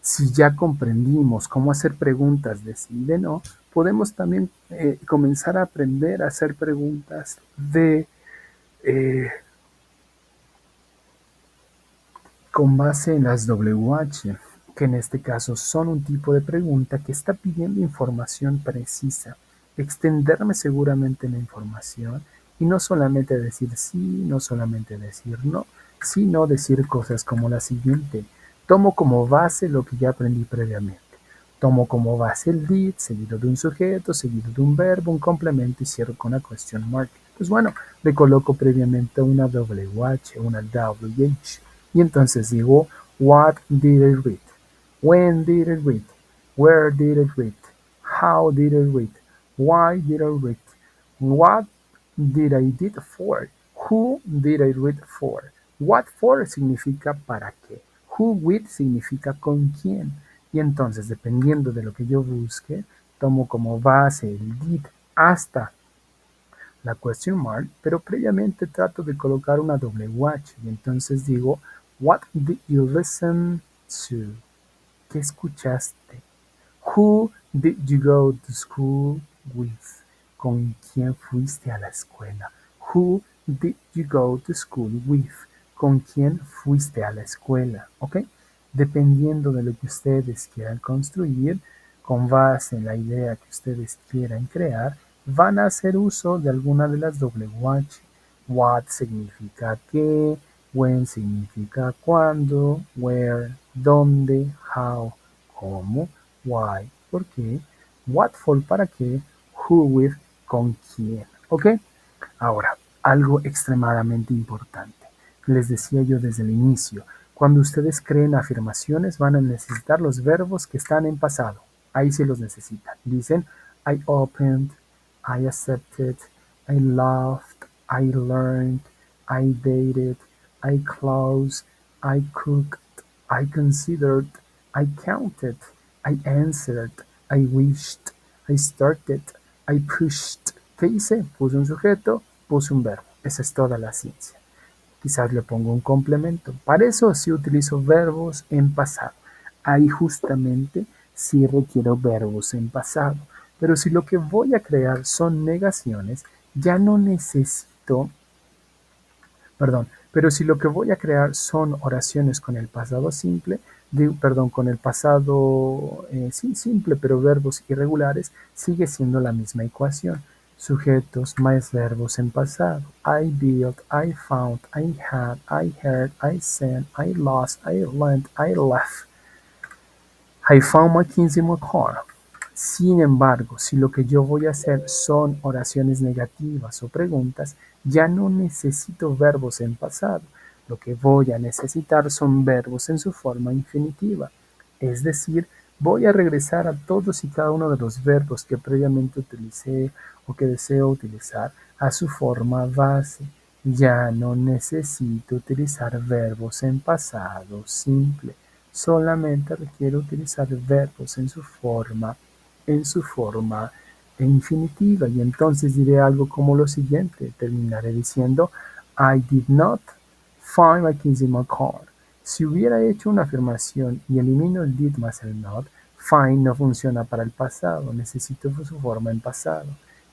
Si ya comprendimos cómo hacer preguntas de sí y de no, podemos también comenzar a aprender a hacer preguntas eh, con base en las WH, que en este caso son un tipo de pregunta que está pidiendo información precisa, extenderme seguramente en la información y no solamente decir sí, no solamente decir no, sino decir cosas como la siguiente. Tomo como base lo que ya aprendí previamente. Tomo como base el did, seguido de un sujeto, seguido de un verbo, un complemento y cierro con una question mark. Pues bueno, le coloco previamente una WH, una WH. Y entonces digo, what did I read? When did I read? Where did I read? How did I read? Why did I read? What did I read for? Who did I read for? What for significa para qué. Who with significa con quién. Y entonces, dependiendo de lo que yo busque, tomo como base el did hasta la question mark, pero previamente trato de colocar una WH y entonces digo, what did you listen to? ¿Qué escuchaste? Who did you go to school with? ¿Con quién fuiste a la escuela? Who did you go to school with? ¿Con quién fuiste a la escuela? ¿Ok? Dependiendo de lo que ustedes quieran construir, con base en la idea que ustedes quieran crear, van a hacer uso de alguna de las WH. What significa qué, when significa cuándo, where, dónde, how, cómo, why, por qué, what for, para qué, who with, con quién. ¿Ok? Ahora, algo extremadamente importante. Les decía yo desde el inicio, cuando ustedes creen afirmaciones van a necesitar los verbos que están en pasado. Ahí sí los necesitan. Dicen, I opened, I accepted, I loved, I learned, I dated, I closed, I cooked, I considered, I counted, I answered, I wished, I started, I pushed. ¿Qué hice? Puse un sujeto, puse un verbo. Esa es toda la ciencia. Quizás le pongo un complemento. Para eso sí utilizo verbos en pasado. Ahí justamente sí requiero verbos en pasado. Pero si lo que voy a crear son negaciones, ya no necesito, perdón, pero si lo que voy a crear son oraciones con el pasado simple, con el pasado sí, simple, pero verbos irregulares, sigue siendo la misma ecuación. Sujetos más verbos en pasado. I built, I found, I had, I heard, I sent, I lost, I learned, I left. I found my keys in my car. Sin embargo, si lo que yo voy a hacer son oraciones negativas o preguntas, ya no necesito verbos en pasado. Lo que voy a necesitar son verbos en su forma infinitiva. Es decir, voy a regresar a todos y cada uno de los verbos que previamente utilicé o que deseo utilizar a su forma base. Ya no necesito utilizar verbos en pasado simple. Solamente requiero utilizar verbos en su forma infinitiva, y entonces diré algo como lo siguiente, terminaré diciendo I did not find my keys in my car. Si hubiera hecho una afirmación y elimino el did más el not, find no funciona para el pasado, necesito su forma en pasado,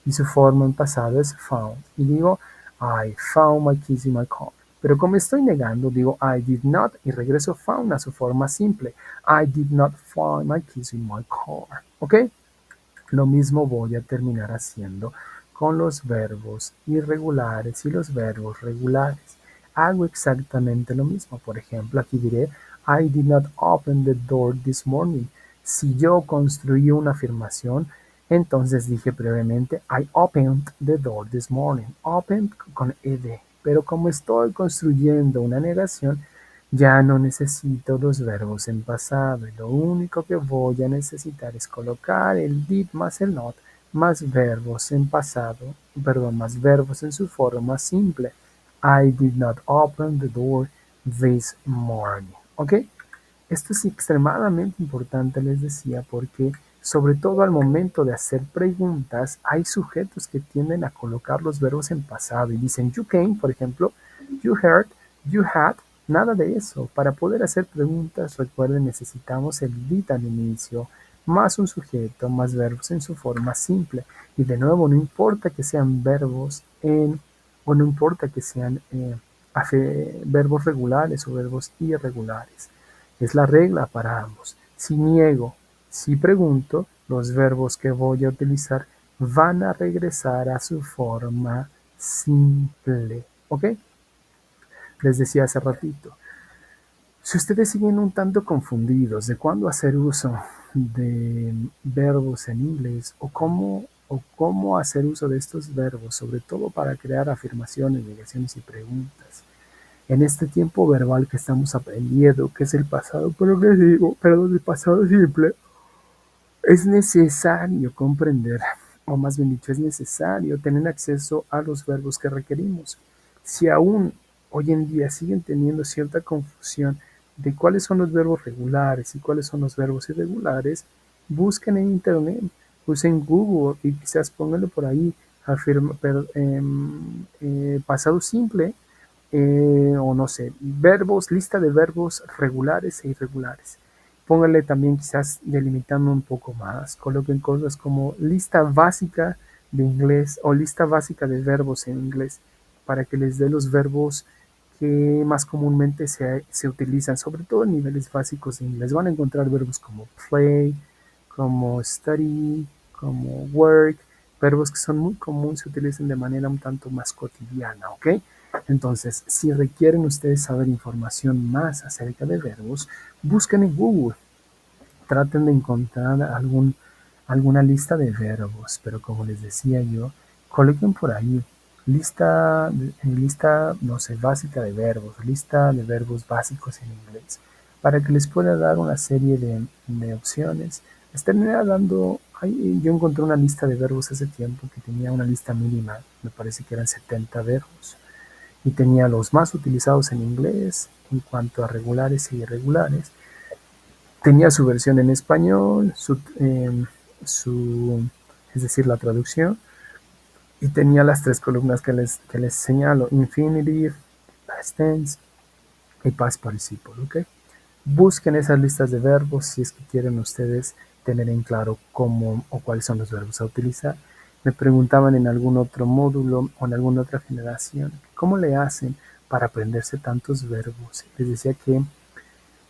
y su forma en pasado es found, y digo I found my keys in my car. Pero como estoy negando, digo I did not y regreso found a su forma simple. I did not find my keys in my car. ¿Ok? Lo mismo voy a terminar haciendo con los verbos irregulares y los verbos regulares. Hago exactamente lo mismo. Por ejemplo, aquí diré I did not open the door this morning. Si yo construí una afirmación, entonces dije brevemente I opened the door this morning. Opened con ed. Pero como estoy construyendo una negación, ya no necesito los verbos en pasado y lo único que voy a necesitar es colocar el did más el not más verbos en pasado, perdón, más verbos en su forma simple. I did not open the door this morning. ¿Ok? Esto es extremadamente importante, les decía, porque sobre todo al momento de hacer preguntas, hay sujetos que tienden a colocar los verbos en pasado y dicen you came, por ejemplo, you heard, you had, nada de eso. Para poder hacer preguntas, recuerden, necesitamos el did al inicio, más un sujeto, más verbos en su forma simple. Y de nuevo, no importa que sean verbos o no importa que sean verbos regulares o verbos irregulares. Es la regla para ambos. Si niego, si pregunto, los verbos que voy a utilizar van a regresar a su forma simple. ¿Ok? Les decía hace ratito. Si ustedes siguen un tanto confundidos de cuándo hacer uso de verbos en inglés o cómo hacer uso de estos verbos, sobre todo para crear afirmaciones, negaciones y preguntas, en este tiempo verbal que estamos aprendiendo, que es el pasado progresivo, perdón, el pasado simple, es necesario comprender, o más bien dicho, es necesario tener acceso a los verbos que requerimos. Si aún hoy en día siguen teniendo cierta confusión de cuáles son los verbos regulares y cuáles son los verbos irregulares, busquen en internet, usen Google y quizás pónganlo por ahí, pasado simple, o no sé, verbos, lista de verbos regulares e irregulares. Pónganle también quizás delimitando un poco más, coloquen cosas como lista básica de inglés o lista básica de verbos en inglés para que les dé los verbos que más comúnmente se utilizan, sobre todo en niveles básicos de inglés. Van a encontrar verbos como play, como study, como work, verbos que son muy comunes, se utilizan de manera un tanto más cotidiana, ¿ok? Entonces, si requieren ustedes saber información más acerca de verbos, busquen en Google, traten de encontrar alguna lista de verbos, pero como les decía yo, coloquen por ahí lista, no sé, básica de verbos, lista de verbos básicos en inglés, para que les pueda dar una serie de opciones. Les terminará dando, yo encontré una lista de verbos hace tiempo que tenía una lista mínima, me parece que eran 70 verbos y tenía los más utilizados en inglés en cuanto a regulares e irregulares. Tenía su versión en español, es decir, la traducción, y tenía las tres columnas que les señalo, infinitive, past tense y past participle, ¿ok? Busquen esas listas de verbos si es que quieren ustedes tener en claro cómo o cuáles son los verbos a utilizar. Me preguntaban en algún otro módulo o en alguna otra generación, ¿cómo le hacen para aprenderse tantos verbos? Les decía que,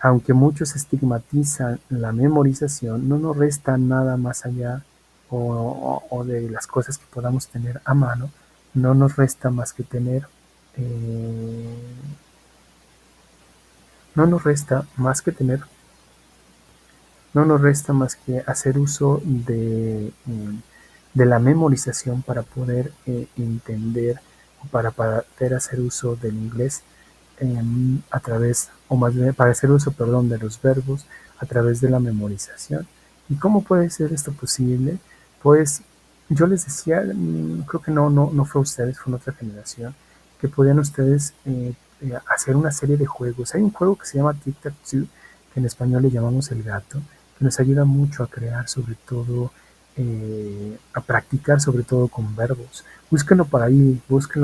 aunque muchos estigmatizan la memorización, no nos resta nada más allá o de las cosas que podamos tener a mano, no nos resta más que tener, no nos resta más que tener no nos resta más que hacer uso de la memorización para poder entender, para poder hacer uso del inglés a través, o más bien para hacer uso, perdón, de los verbos a través de la memorización. ¿Y cómo puede ser esto posible? Pues yo les decía, creo que no fue ustedes, fue en otra generación, que podían ustedes hacer una serie de juegos. Hay un juego que se llama Tic-Tac-Toe, que en español le llamamos el gato, que nos ayuda mucho a crear sobre todo a practicar sobre todo con verbos. Búsquenlo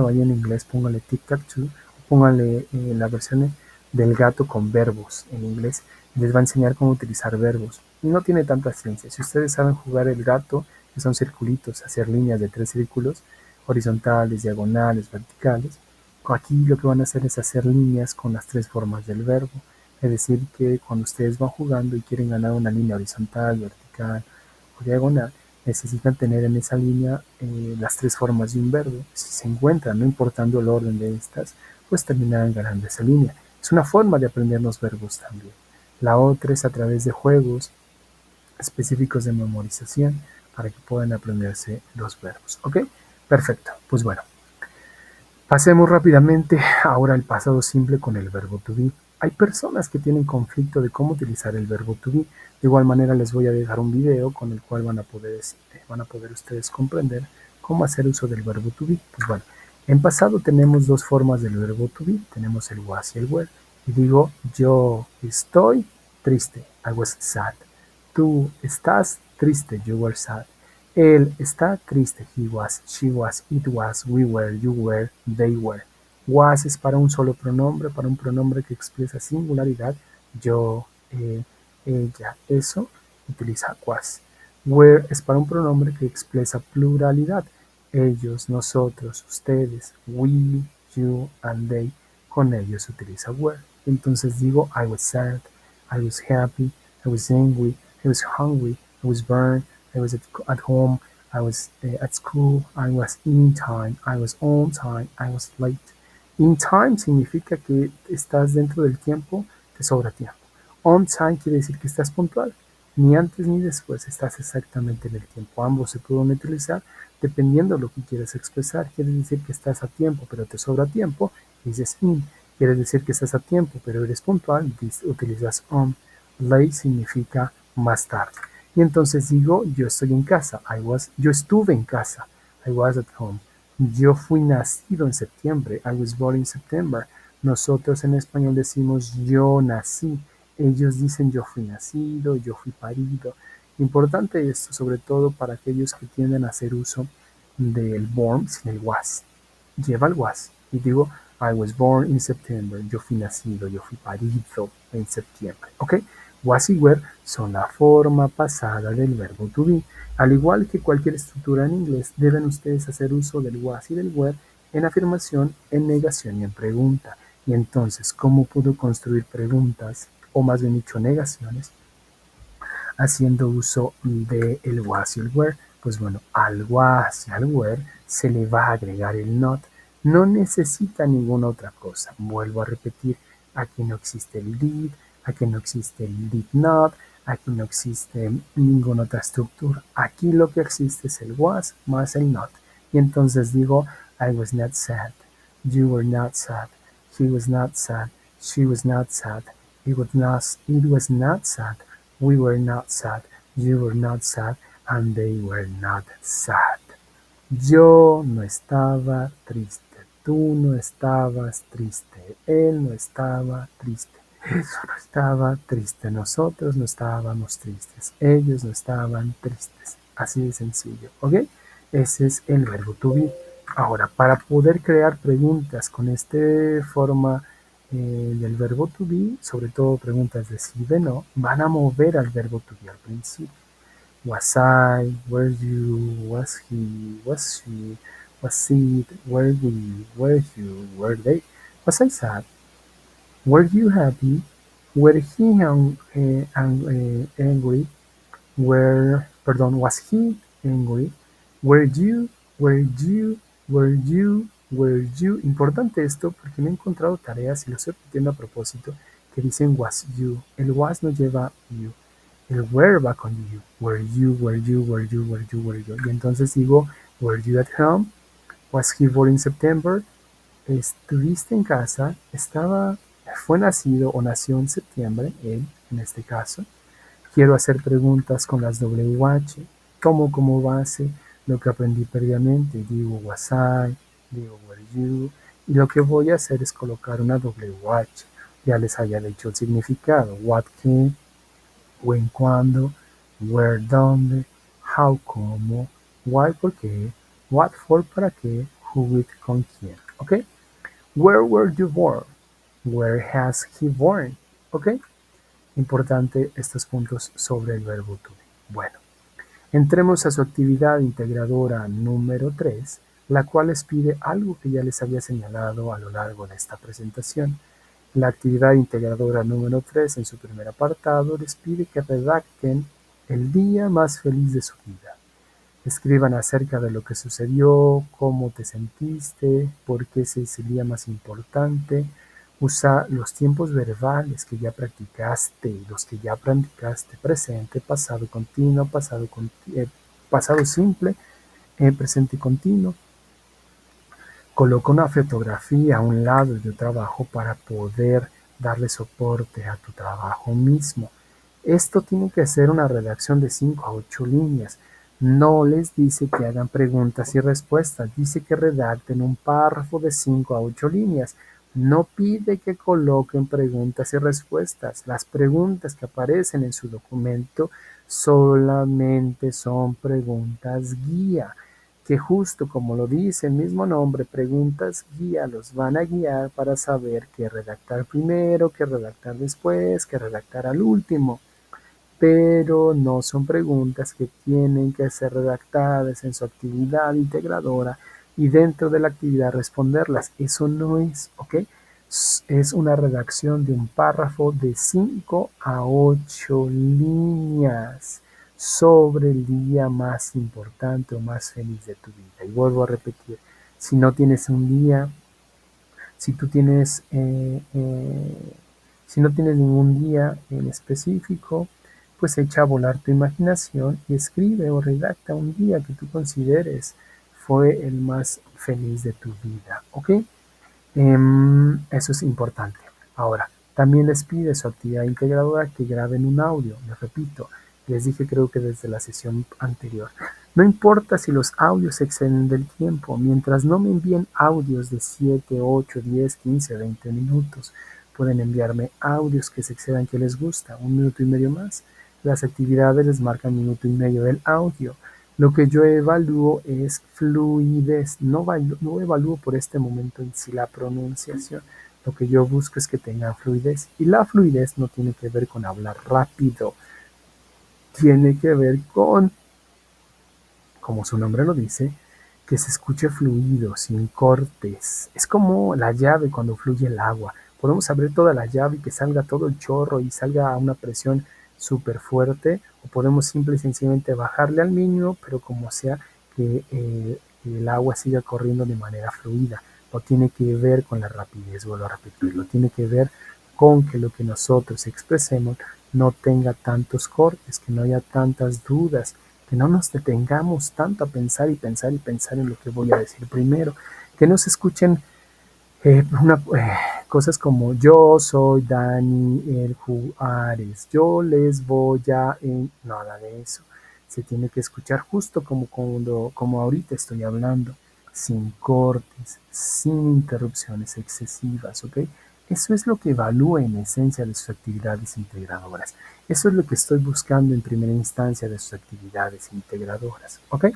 ahí en inglés, póngale tic-tac-toe, póngale la versión del gato con verbos en inglés, y les va a enseñar cómo utilizar verbos. Y no tiene tanta ciencia. Si ustedes saben jugar el gato, que son circulitos, hacer líneas de 3 círculos, horizontales, diagonales, verticales, aquí lo que van a hacer es hacer líneas con las 3 formas del verbo. Es decir, que cuando ustedes van jugando y quieren ganar una línea horizontal, vertical o diagonal, necesitan tener en esa línea las 3 formas de un verbo. Si se encuentran, no importando el orden de estas, pues terminarán ganando esa línea. Es una forma de aprender los verbos también. La otra es a través de juegos específicos de memorización para que puedan aprenderse los verbos. ¿Ok? Perfecto. Pues bueno, pasemos rápidamente ahora al pasado simple con el verbo to be. Hay personas que tienen conflicto de cómo utilizar el verbo to be. De igual manera les voy a dejar un video con el cual van a poder ustedes comprender cómo hacer uso del verbo to be. Pues bueno, en pasado tenemos dos formas del verbo to be. Tenemos el was y el were. Y digo, yo estoy triste. I was sad. Tú estás triste. You were sad. Él está triste. He was, she was, it was, we were, you were, they were. Was es para un solo pronombre, para un pronombre que expresa singularidad. Yo, ella, eso, utiliza was. Were es para un pronombre que expresa pluralidad. Ellos, nosotros, ustedes, we, you, and they. Con ellos se utiliza were. Entonces digo, I was sad, I was happy, I was angry, I was hungry, I was burned, I was at home, I was at school, I was in time, I was on time, I was late. In time significa que estás dentro del tiempo, te sobra tiempo. On time quiere decir que estás puntual. Ni antes ni después, estás exactamente en el tiempo. Ambos se pueden utilizar dependiendo de lo que quieras expresar. Quiere decir que estás a tiempo, pero te sobra tiempo, dices in. Quiere decir que estás a tiempo, pero eres puntual, utilizas on. Late significa más tarde. Y entonces digo, yo estoy en casa. Yo estuve en casa. I was at home. Yo fui nacido en septiembre. I was born in September. Nosotros en español decimos yo nací. Ellos dicen yo fui nacido, yo fui parido. Importante esto, sobre todo para aquellos que tienden a hacer uso del born sin el was. Lleva el was. Y digo, I was born in September. Yo fui nacido, yo fui parido en septiembre. ¿Ok? Was y were son la forma pasada del verbo to be. Al igual que cualquier estructura en inglés, deben ustedes hacer uso del was y del were en afirmación, en negación y en pregunta. Y entonces, ¿cómo puedo construir preguntas, o más bien dicho, negaciones, haciendo uso del was y el were? Pues bueno, al was y al were se le va a agregar el not. No necesita ninguna otra cosa. Vuelvo a repetir, aquí no existe el did, aquí no existe el did not, aquí no existe ninguna otra estructura. Aquí lo que existe es el was más el not. Y entonces digo, I was not sad, you were not sad, he was not sad, she was not sad, it was not sad, we were not sad, you were not sad, and they were not sad. Yo no estaba triste, tú no estabas triste, él no estaba triste, eso no estaba triste, nosotros no estábamos tristes, ellos no estaban tristes. Así de sencillo, ¿ok? Ese es el verbo to be. Ahora, para poder crear preguntas con esta forma del verbo to be, sobre todo preguntas de sí y de no, van a mover al verbo to be al principio. Was I, were you, was he, was she, was it, were we, were you, were they? Was I sad? Were you happy? Were he angry? Was he angry? Were you, were you, were you, were you? Importante esto porque me he encontrado tareas y lo estoy repitiendo a propósito que dicen was you. El was no lleva you. El were va con you. Were you, were you, were you, were you, were you. Y entonces digo, were you at home? Was he born in September? Estuviste en casa, fue nacido o nació en septiembre, él en este caso. Quiero hacer preguntas con las WH, como base lo que aprendí previamente. Digo was I, digo were you, y lo que voy a hacer es colocar una WH. Ya les había dicho el significado, what, qué, when, cuándo, where, dónde, how, cómo, why, por qué, what for, para qué, who, with, con quién. ¿Ok? Where were you born? Where has he born? ¿Ok? Importante estos puntos sobre el verbo to be. Bueno, entremos a su actividad integradora número 3, la cual les pide algo que ya les había señalado a lo largo de esta presentación. La actividad integradora número 3 en su primer apartado les pide que redacten el día más feliz de su vida. Escriban acerca de lo que sucedió, cómo te sentiste, por qué ese es el día más importante. Usa los tiempos verbales que ya practicaste, los que ya practicaste, presente, pasado continuo, pasado simple, presente continuo. Coloca una fotografía a un lado de tu trabajo para poder darle soporte a tu trabajo mismo. Esto tiene que ser una redacción de 5 a 8 líneas. No les dice que hagan preguntas y respuestas, dice que redacten un párrafo de 5 a 8 líneas. No pide que coloquen preguntas y respuestas. Las preguntas que aparecen en su documento solamente son preguntas guía, que justo como lo dice el mismo nombre, preguntas guía, los van a guiar para saber qué redactar primero, qué redactar después, qué redactar al último. Pero no son preguntas que tienen que ser redactadas en su actividad integradora y dentro de la actividad responderlas. Eso no es, ¿ok? Es una redacción de un párrafo de 5 a 8 líneas sobre el día más importante o más feliz de tu vida. Y vuelvo a repetir, si no tienes un día, si tú tienes, si no tienes ningún día en específico, pues echa a volar tu imaginación y escribe o redacta un día que tú consideres fue el más feliz de tu vida, ¿ok? Eso es importante. Ahora, también les pide su actividad integradora que graben un audio. Les repito, les dije creo que desde la sesión anterior. No importa si los audios se exceden del tiempo, mientras no me envíen audios de 7, 8, 10, 15, 20 minutos. Pueden enviarme audios que se excedan que les gusta, 1 minuto y medio más. Las actividades les marcan 1 minuto y medio del audio. Lo que yo evalúo es fluidez, no evalúo por este momento en sí la pronunciación. Lo que yo busco es que tengan fluidez. Y la fluidez no tiene que ver con hablar rápido, tiene que ver con, como su nombre lo dice, que se escuche fluido, sin cortes. Es como la llave cuando fluye el agua. Podemos abrir toda la llave y que salga todo el chorro y salga a una presión súper fuerte, o podemos simple y sencillamente bajarle al mínimo, pero como sea que el agua siga corriendo de manera fluida. No tiene que ver con la rapidez, vuelvo a repetirlo, tiene que ver con que lo que nosotros expresemos no tenga tantos cortes, que no haya tantas dudas, que no nos detengamos tanto a pensar y pensar y pensar en lo que voy a decir primero, que no se escuchen cosas como yo soy Dani el Juárez, yo les voy a... nada de eso. Se tiene que escuchar justo como ahorita estoy hablando, sin cortes, sin interrupciones excesivas, ¿ok? Eso es lo que evalúa en esencia de sus actividades integradoras. Eso es lo que estoy buscando en primera instancia de sus actividades integradoras, ¿ok?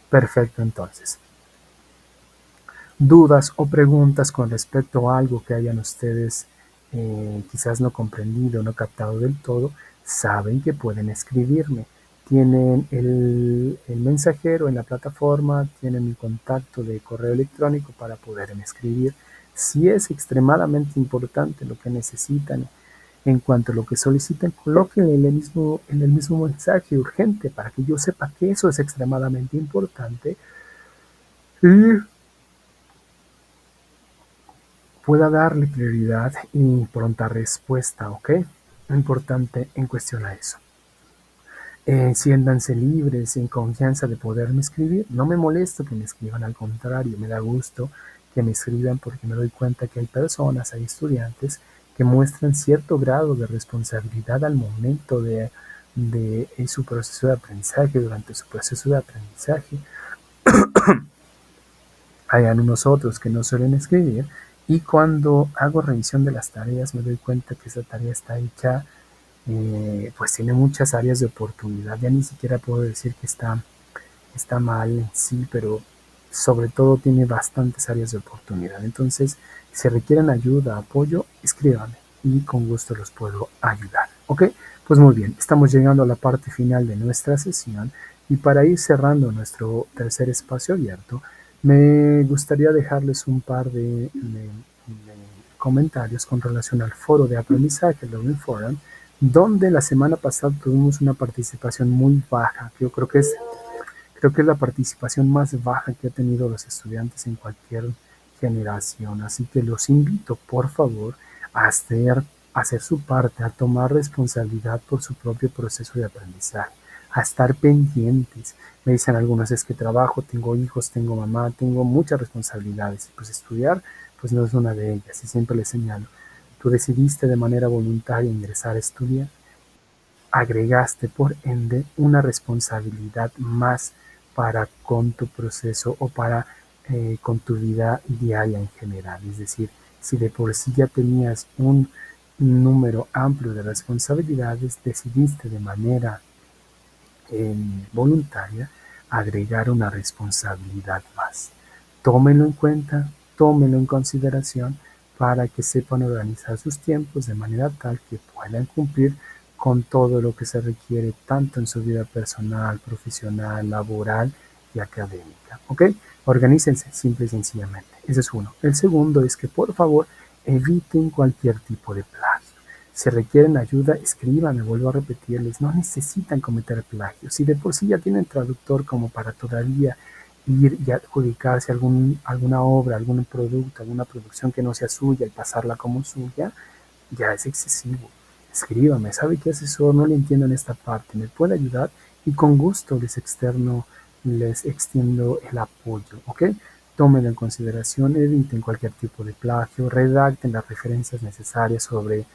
Perfecto, entonces. Dudas o preguntas con respecto a algo que hayan ustedes quizás no comprendido, no captado del todo, saben que pueden escribirme. Tienen el mensajero en la plataforma, tienen mi contacto de correo electrónico para poderme escribir. Si es extremadamente importante lo que necesitan, en cuanto a lo que solicitan, coloquen en el mismo mensaje urgente para que yo sepa que eso es extremadamente importante y pueda darle prioridad y pronta respuesta, ¿ok? Importante en cuestión a eso. Siéntanse libres, en confianza de poderme escribir. No me molesto que me escriban, al contrario, me da gusto que me escriban porque me doy cuenta que hay personas, hay estudiantes que muestran cierto grado de responsabilidad al momento de su proceso de aprendizaje, durante su proceso de aprendizaje. Hay algunos otros que no suelen escribir y cuando hago revisión de las tareas me doy cuenta que esa tarea está hecha, pues tiene muchas áreas de oportunidad. Ya ni siquiera puedo decir que está está mal en sí, pero sobre todo tiene bastantes áreas de oportunidad. Entonces, si requieren ayuda, apoyo, escríbanme y con gusto los puedo ayudar. ¿Ok? Pues muy bien, estamos llegando a la parte final de nuestra sesión y para ir cerrando nuestro tercer espacio abierto, me gustaría dejarles un par de comentarios con relación al foro de aprendizaje, el Learning Forum, donde la semana pasada tuvimos una participación muy baja, que yo creo que es la participación más baja que han tenido los estudiantes en cualquier generación. Así que los invito, por favor, a hacer su parte, a tomar responsabilidad por su propio proceso de aprendizaje, a estar pendientes. Me dicen algunos, es que trabajo, tengo hijos, tengo mamá, tengo muchas responsabilidades. Y pues estudiar, pues no es una de ellas. Y siempre les señalo, tú decidiste de manera voluntaria ingresar a estudiar, agregaste por ende una responsabilidad más para con tu proceso o para con tu vida diaria en general. Es decir, si de por sí ya tenías un número amplio de responsabilidades, decidiste de manera voluntaria agregar una responsabilidad más. Tómenlo en cuenta, tómenlo en consideración para que sepan organizar sus tiempos de manera tal que puedan cumplir con todo lo que se requiere tanto en su vida personal, profesional, laboral y académica. ¿Ok? Organícense simple y sencillamente. Ese es uno. El segundo es que por favor eviten cualquier tipo de plagio. Si requieren ayuda, escriban, me vuelvo a repetirles, no necesitan cometer plagio. Si de por sí ya tienen traductor como para todavía ir y adjudicarse alguna obra, algún producto, alguna producción que no sea suya y pasarla como suya, ya es excesivo. Escríbame, ¿sabe qué asesor? No le entiendo en esta parte, ¿me puede ayudar? Y con gusto les extiendo el apoyo, ¿ok? Tomen en consideración, eviten cualquier tipo de plagio, redacten las referencias necesarias sobre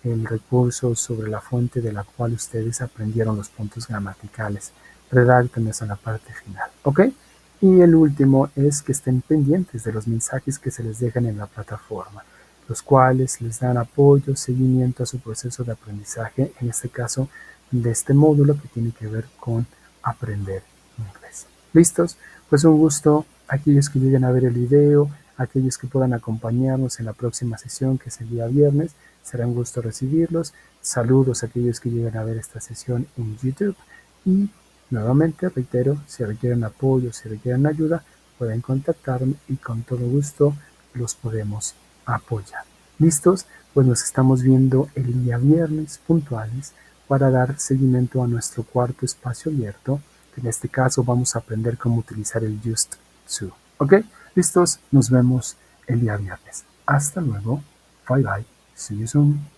el recurso, sobre la fuente de la cual ustedes aprendieron los puntos gramaticales. Redacten eso en la parte final, ¿ok? Y el último es que estén pendientes de los mensajes que se les dejan en la plataforma, los cuales les dan apoyo, seguimiento a su proceso de aprendizaje, en este caso de este módulo que tiene que ver con aprender inglés. ¿Listos? Pues un gusto aquellos que lleguen a ver el video, aquellos que puedan acompañarnos en la próxima sesión, que es el día viernes, será un gusto recibirlos. Saludos a aquellos que lleguen a ver esta sesión en YouTube y nuevamente reitero, si requieren apoyo, si requieren ayuda, pueden contactarme y con todo gusto los podemos apoyar. ¿Listos? Pues nos estamos viendo el día viernes puntuales para dar seguimiento a nuestro cuarto espacio abierto. En este caso vamos a aprender cómo utilizar el Just To. ¿Ok? ¿Listos? Nos vemos el día viernes. Hasta luego. Bye bye. See you soon.